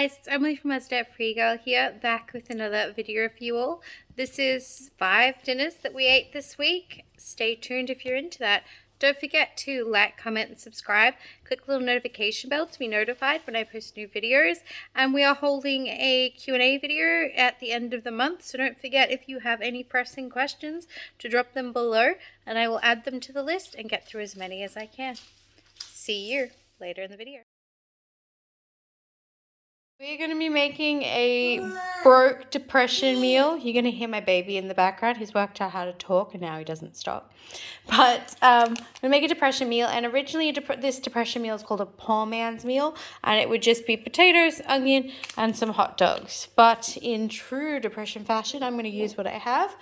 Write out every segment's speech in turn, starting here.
guys, it's Emily from Aussie Frugal here, back with another video for you all. This is 5 dinners that we ate this week. Stay tuned if you're into that. Don't forget to like, comment and subscribe. Click the little notification bell to be notified when I post new videos. And we are holding a Q&A video at the end of the month, so don't forget, if you have any pressing questions, to drop them below and I will add them to the list and get through as many as I can. See you later in the video. We're going to be making a broke depression meal. You're going to hear my baby in the background. He's worked out how to talk and now he doesn't stop. But we make a depression meal, and originally this depression meal is called a poor man's meal, and it would just be potatoes, onion and some hot dogs. But in true depression fashion, I'm going to use what I have,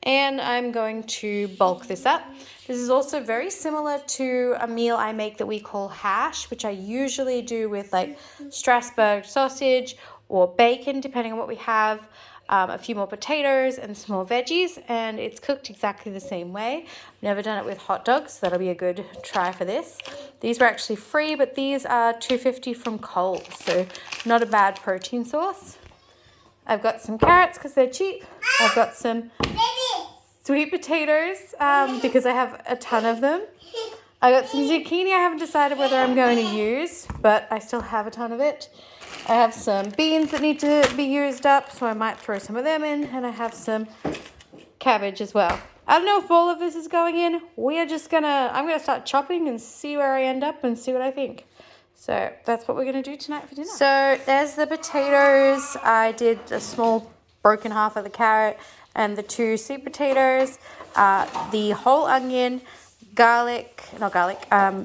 and I'm going to bulk this up. This is also very similar to a meal I make that we call hash, which I usually do with like Strasbourg sausage or bacon, depending on what we have, a few more potatoes and some more veggies, and it's cooked exactly the same way. I've never done it with hot dogs, so that'll be a good try for this. These were actually free, but these are $2.50 from Coles, so not a bad protein source. I've got some carrots because they're cheap. I've got some sweet potatoes because I have a ton of them. I got some zucchini I haven't decided whether I'm going to use, but I still have a ton of it. I have some beans that need to be used up, so I might throw some of them in, and I have some cabbage as well. I don't know if all of this is going in. I'm gonna start chopping and see where I end up and see what I think. So that's what we're gonna do tonight for dinner. So there's the potatoes. I did a small broken half of the carrot and the 2 sweet potatoes, the whole onion,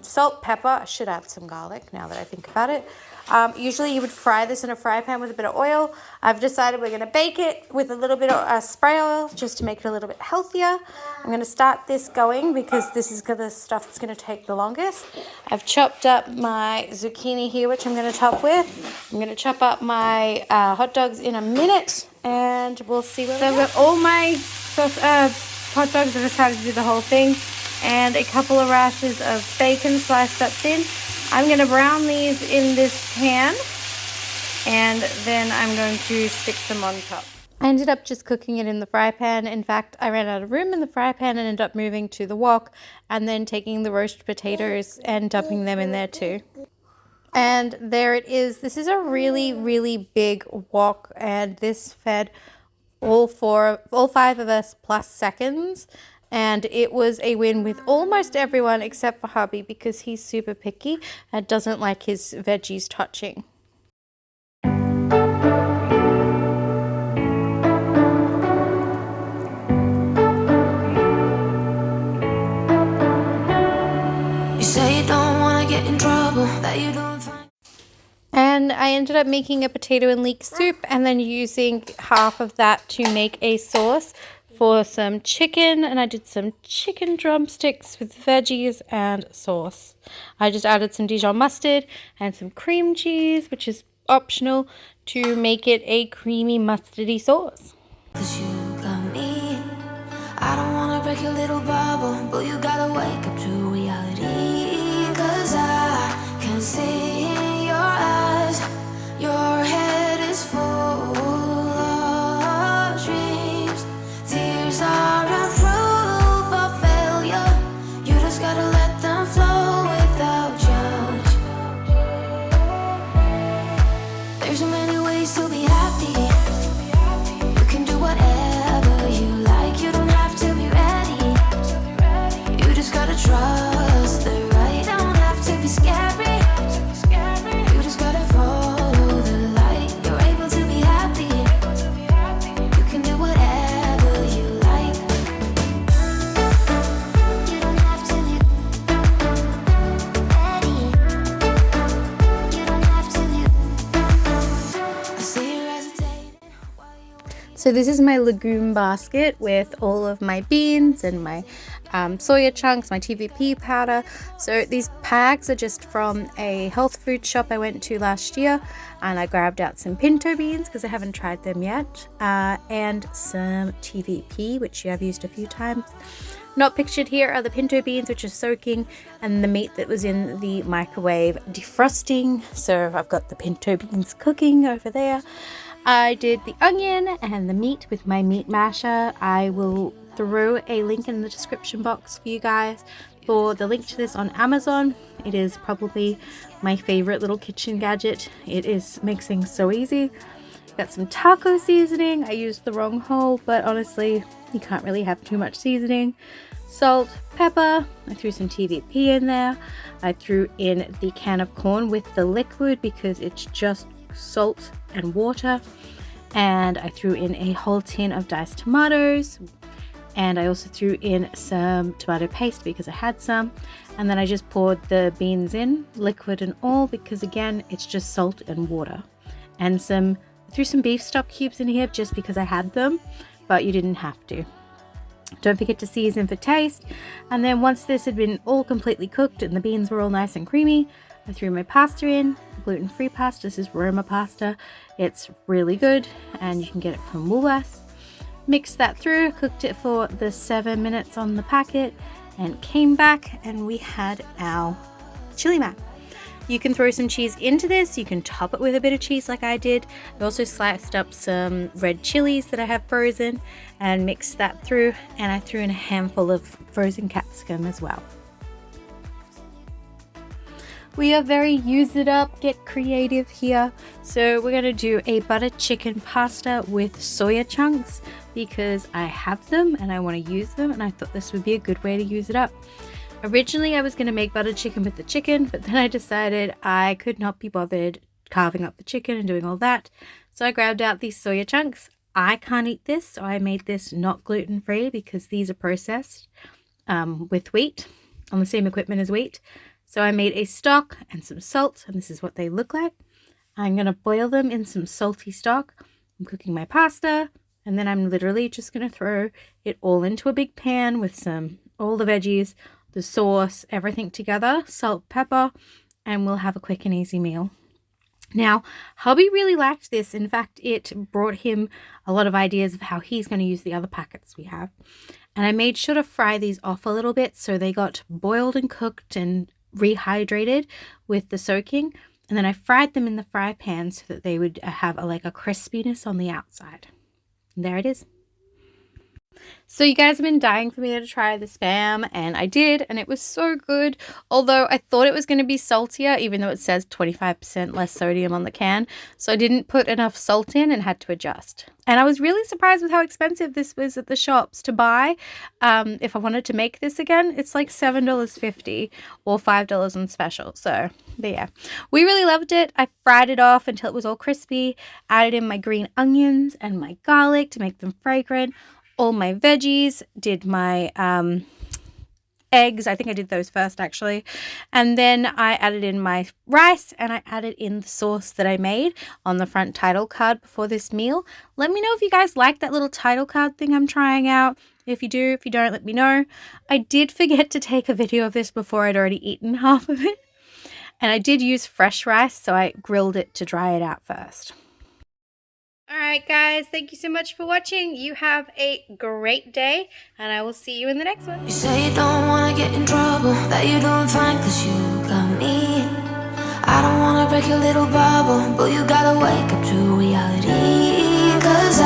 salt, pepper. I should add some garlic now that I think about it. Usually you would fry this in a fry pan with a bit of oil. I've decided we're going to bake it with a little bit of spray oil just to make it a little bit healthier. I'm going to start this going because this is the stuff that's going to take the longest. I've chopped up my zucchini here, which I'm going to top with. I'm going to chop up my hot dogs in a minute, and we'll see where I've got all my hot dogs. I decided to do the whole thing, and a couple of rashers of bacon sliced up thin. I'm going to brown these in this pan, and then I'm going to stick them on top. I ended up just cooking it in the fry pan. In fact, I ran out of room in the fry pan and ended up moving to the wok and then taking the roast potatoes and dumping them in there too. And there it is. This is a really, really big wok, and this fed all 5 of us plus seconds. And it was a win with almost everyone except for hubby, because he's super picky and doesn't like his veggies touching. You say you don't want to get in trouble, that you don't find. And I ended up making a potato and leek soup, and then using half of that to make a sauce for some chicken, and I did some chicken drumsticks with veggies and sauce. I just added some Dijon mustard and some cream cheese, which is optional, to make it a creamy mustardy sauce. 'Cause you got me. I don't wanna break your little bubble, but you gotta wake up to reality. 'Cause I can see in your eyes, your head is full of dreams. Tears are a proof of failure. You just gotta let them flow without judge. There's so many ways to be happy. You can do whatever you like. You don't have to be ready. You just gotta trust the So this is my legume basket with all of my beans and my soya chunks, my TVP powder. So these bags are just from a health food shop I went to last year, and I grabbed out some pinto beans because I haven't tried them yet, and some TVP, which I've used a few times. Not pictured here are the pinto beans, which are soaking, and the meat that was in the microwave defrosting. So I've got the pinto beans cooking over there. I did the onion and the meat with my meat masher. I will throw a link in the description box for you guys for the link to this on Amazon. It is probably my favorite little kitchen gadget. Makes things so easy. Got some taco seasoning. I used the wrong hole, but honestly, you can't really have too much seasoning. Salt, pepper. I threw some TVP in there. I threw in the can of corn with the liquid because it's just salt and water, and I threw in a whole tin of diced tomatoes, and I also threw in some tomato paste because I had some, and then I just poured the beans in, liquid and all, because again it's just salt and water, and I threw some beef stock cubes in here just because I had them, but you didn't have to. Don't forget to season for taste. And then once this had been all completely cooked and the beans were all nice and creamy, I threw my pasta in, gluten-free pasta. This is Roma pasta. It's really good and you can get it from Woolworths. Mixed that through, cooked it for the 7 minutes on the packet, and came back and we had our chili mac. You can throw some cheese into this. You can top it with a bit of cheese like I did. I also sliced up some red chilies that I have frozen and mixed that through, and I threw in a handful of frozen capsicum as well. We are very use it up, get creative here. So we're going to do a butter chicken pasta with soya chunks because I have them and I want to use them, and I thought this would be a good way to use it up. Originally I was going to make butter chicken with the chicken, but then I decided I could not be bothered carving up the chicken and doing all that. So I grabbed out these soya chunks. I can't eat this, so I made this not gluten-free because these are processed with wheat on the same equipment as wheat. So I made a stock and some salt, and this is what they look like. I'm going to boil them in some salty stock. I'm cooking my pasta, and then I'm literally just going to throw it all into a big pan with all the veggies, the sauce, everything together, salt, pepper, and we'll have a quick and easy meal. Now, hubby really liked this. In fact, it brought him a lot of ideas of how he's going to use the other packets we have. And I made sure to fry these off a little bit so they got boiled and cooked and rehydrated with the soaking. And then I fried them in the fry pan so that they would have a crispiness on the outside. And there it is. So you guys have been dying for me to try the Spam, and I did, and it was so good. Although I thought it was going to be saltier, even though it says 25% less sodium on the can. So I didn't put enough salt in and had to adjust. And I was really surprised with how expensive this was at the shops to buy. If I wanted to make this again, it's like $7.50 or $5 on special. So yeah, we really loved it. I fried it off until it was all crispy, added in my green onions and my garlic to make them fragrant. All my veggies, did my eggs. I think I did those first actually. And then I added in my rice, and I added in the sauce that I made on the front title card before this meal. Let me know if you guys like that little title card thing I'm trying out. If you do, if you don't, let me know. I did forget to take a video of this before I'd already eaten half of it. And I did use fresh rice, so I grilled it to dry it out first. Alright guys, thank you so much for watching. You have a great day, and I will see you in the next one. You say you don't want to get in trouble, that you're doing fine cause you got me. I don't want to break your little bubble, but you gotta wake up to reality. Cause